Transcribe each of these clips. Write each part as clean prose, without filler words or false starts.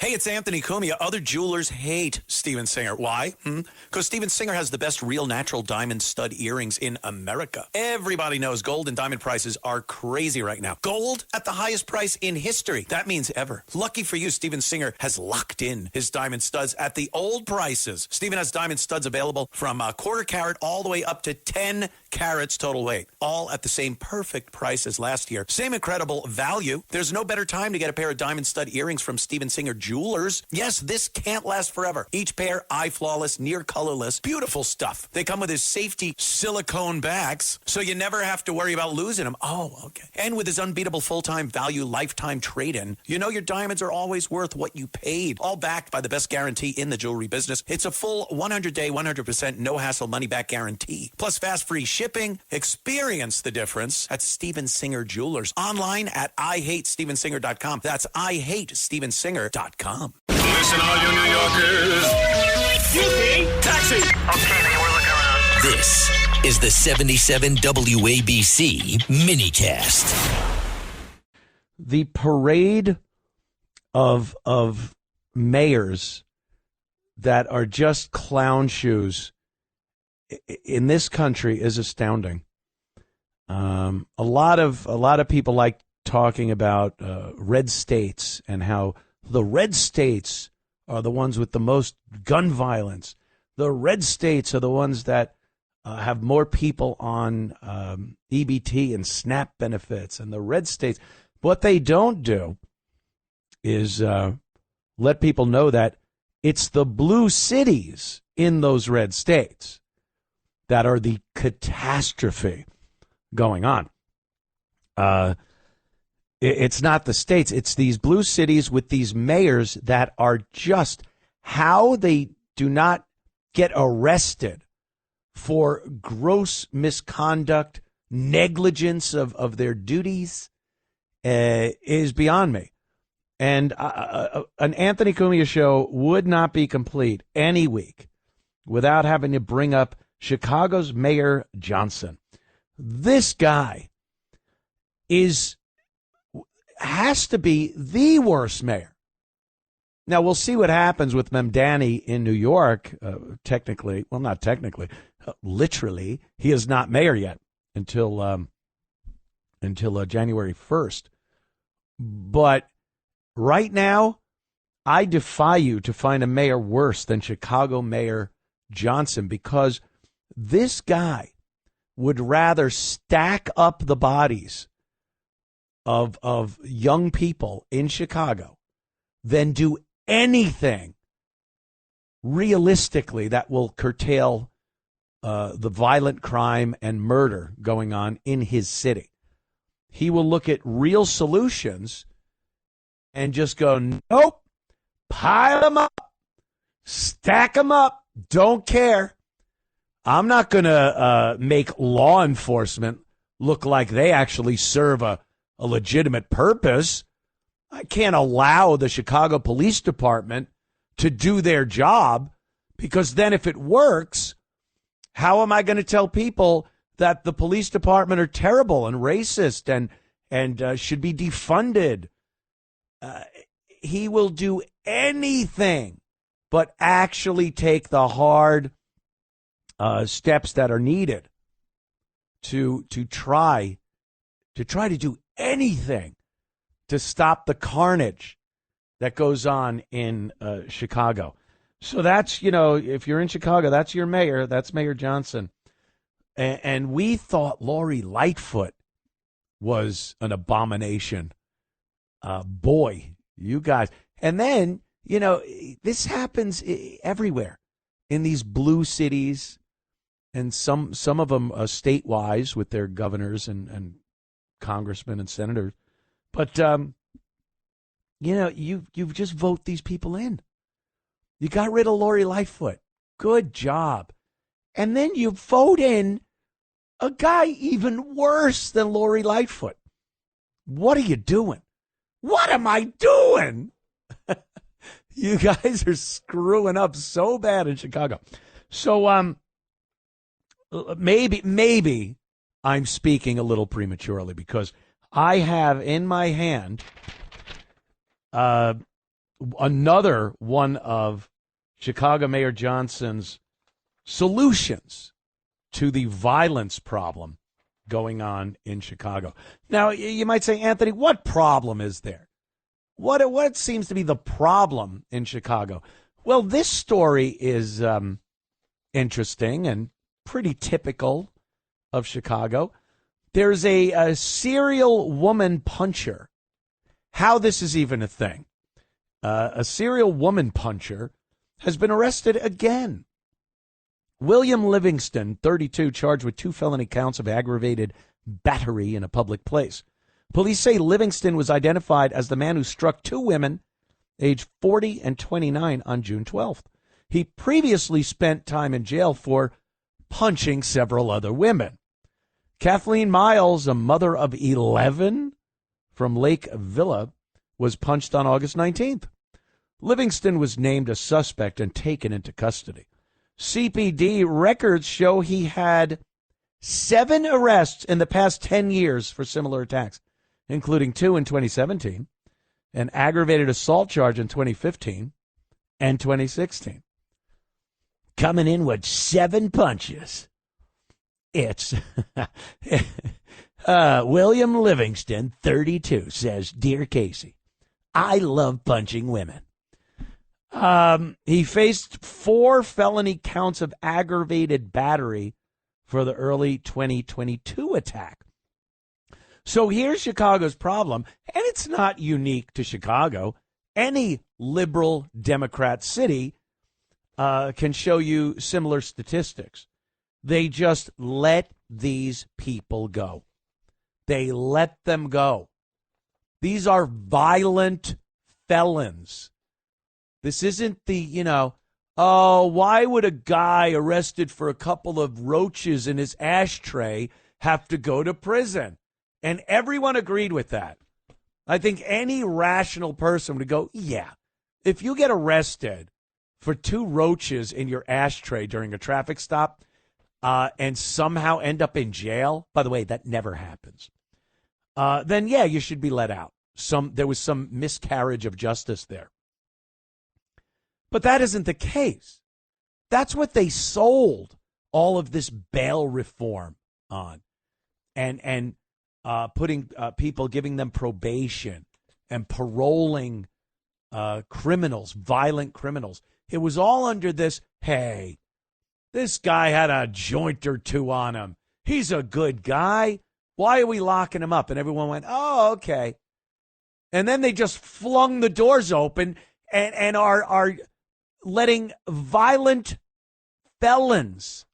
Hey, it's Anthony Cumia. Other jewelers hate Steven Singer. Why? Because Steven Singer has the best real natural diamond stud earrings in America. Everybody knows gold and diamond prices are crazy right now. Gold at the highest price in history. That means ever. Lucky for you, Steven Singer has locked in his diamond studs at the old prices. Steven has diamond studs available from a quarter carat all the way up to 10 carats total weight. All at the same perfect price as last year. Same incredible value. There's no better time to get a pair of diamond stud earrings from Steven Singer Jewelers. Yes, this can't last forever. Each pair eye flawless, near colorless, beautiful stuff. They come with his safety silicone bags, so you never have to worry about losing them. Oh, okay. And with his unbeatable full-time value lifetime trade-in, you know your diamonds are always worth what you paid. All backed by the best guarantee in the jewelry business. It's a full 100-day, 100% no-hassle money-back guarantee. Plus fast free shipping. Experience the difference at Steven Singer Jewelers. Online at IHateStevenSinger.com. That's IHateStevenSinger.com. Listen, all you New Yorkers. Excuse me. Taxi. Okay, man, we're looking around. This is the 77 WABC minicast. The parade of mayors that are just clown shoes in this country is astounding. A lot of people like talking about red states and how the red states are the ones with the most gun violence. The red states are the ones that have more people on EBT and SNAP benefits. And the red states, what they don't do is let people know that it's the blue cities in those red states that are the catastrophe going on. It's not the states. It's these blue cities with these mayors that are just how they do not get arrested for gross misconduct, negligence of their duties is beyond me. And an Anthony Cumia show would not be complete any week without having to bring up Chicago's Mayor Johnson. This guy has to be the worst mayor. Now, we'll see what happens with Mamdani in New York. Technically, well, not technically, literally, he is not mayor yet until January 1st. But right now, I defy you to find a mayor worse than Chicago Mayor Johnson, because this guy would rather stack up the bodies of young people in Chicago than do anything realistically that will curtail the violent crime and murder going on in his city. He will look at real solutions and just go, nope, pile them up, stack them up, don't care. I'm not going to make law enforcement look like they actually serve a legitimate purpose. I can't allow the Chicago Police Department to do their job, because then if it works, how am I going to tell people that the police department are terrible and racist and should be defunded? He will do anything but actually take the hard steps that are needed to try to do anything to stop the carnage that goes on in Chicago. So that's, if you're in Chicago, that's your mayor. That's Mayor Johnson. And we thought Lori Lightfoot was an abomination. Boy, you guys. And then, this happens everywhere in these blue cities, and some of them statewide with their governors and congressmen and senators. But, you just vote these people in. You got rid of Lori Lightfoot. Good job. And then you vote in a guy even worse than Lori Lightfoot. What are you doing? What am I doing? You guys are screwing up so bad in Chicago. So maybe I'm speaking a little prematurely, because I have in my hand another one of Chicago Mayor Johnson's solutions to the violence problem going on in Chicago. Now, you might say, Anthony, what problem is there? What seems to be the problem in Chicago? Well, this story is interesting and pretty typical of Chicago. There's a serial woman puncher. How this is even a thing. A serial woman puncher has been arrested again. William Livingston, 32, charged with 2 felony counts of aggravated battery in a public place. Police say Livingston was identified as the man who struck 2 women, aged 40 and 29, on June 12th. He previously spent time in jail for punching several other women. Kathleen Miles, a mother of 11 from Lake Villa, was punched on August 19th. Livingston was named a suspect and taken into custody. CPD records show he had 7 arrests in the past 10 years for similar attacks, including 2 in 2017, an aggravated assault charge in 2015 and 2016. Coming in with 7 punches. It's William Livingston, 32, says, "Dear Casey, I love punching women." He faced 4 felony counts of aggravated battery for the early 2022 attack. So here's Chicago's problem, and it's not unique to Chicago. Any liberal Democrat city can show you similar statistics. They just let these people go. They let them go. These are violent felons. This isn't the, why would a guy arrested for a couple of roaches in his ashtray have to go to prison? And everyone agreed with that. I think any rational person would go, yeah, if you get arrested for 2 roaches in your ashtray during a traffic stop and somehow end up in jail, by the way, that never happens, then, yeah, you should be let out. There was some miscarriage of justice there. But that isn't the case. That's what they sold all of this bail reform on. And putting people, giving them probation and paroling criminals, violent criminals. It was all under this, hey, this guy had a joint or 2 on him. He's a good guy. Why are we locking him up? And everyone went, oh, okay. And then they just flung the doors open and are letting violent felons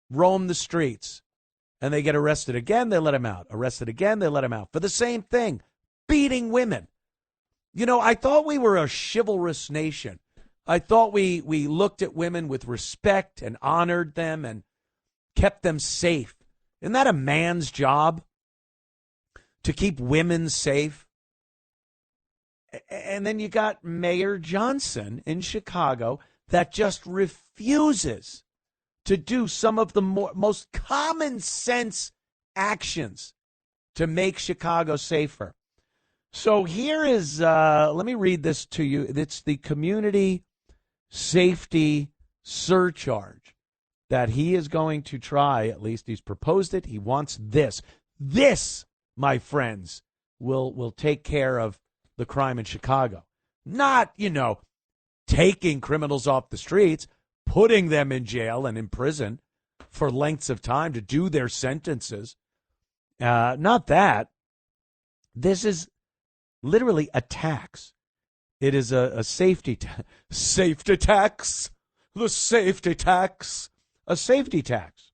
roam the streets. And they get arrested again, they let him out. Arrested again, they let him out. For the same thing, beating women. I thought we were a chivalrous nation. I thought we looked at women with respect and honored them and kept them safe. Isn't that a man's job? To keep women safe? And then you got Mayor Johnson in Chicago that just refuses to do some of the most common sense actions to make Chicago safer. So here is, let me read this to you. It's the community safety surcharge that he is going to try. At least he's proposed it. He wants this. This, my friends, will take care of the crime in Chicago. Not, taking criminals off the streets, putting them in jail and in prison for lengths of time to do their sentences. Not that. This is literally a tax. It is a safety tax. Safety tax. The safety tax. A safety tax.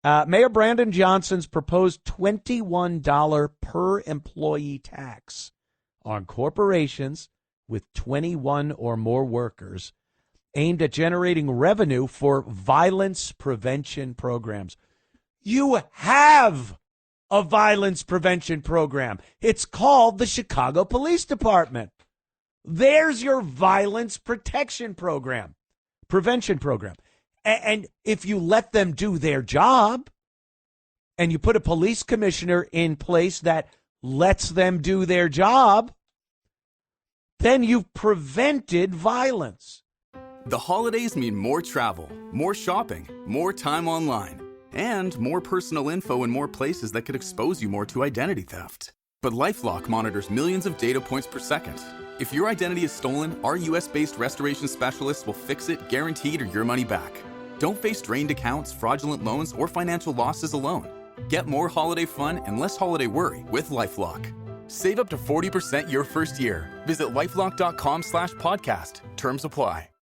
Mayor Brandon Johnson's proposed $21 per employee tax on corporations with 21 or more workers, aimed at generating revenue for violence prevention programs. You have a violence prevention program. It's called the Chicago Police Department. There's your violence protection program, prevention program. And if you let them do their job and you put a police commissioner in place that lets them do their job, then you've prevented violence. The holidays mean more travel, more shopping, more time online, and more personal info in more places that could expose you more to identity theft. But LifeLock monitors millions of data points per second. If your identity is stolen, our US-based restoration specialists will fix it, guaranteed, or your money back. Don't face drained accounts, fraudulent loans, or financial losses alone. Get more holiday fun and less holiday worry with LifeLock. Save up to 40% your first year. Visit LifeLock.com/podcast. Terms apply.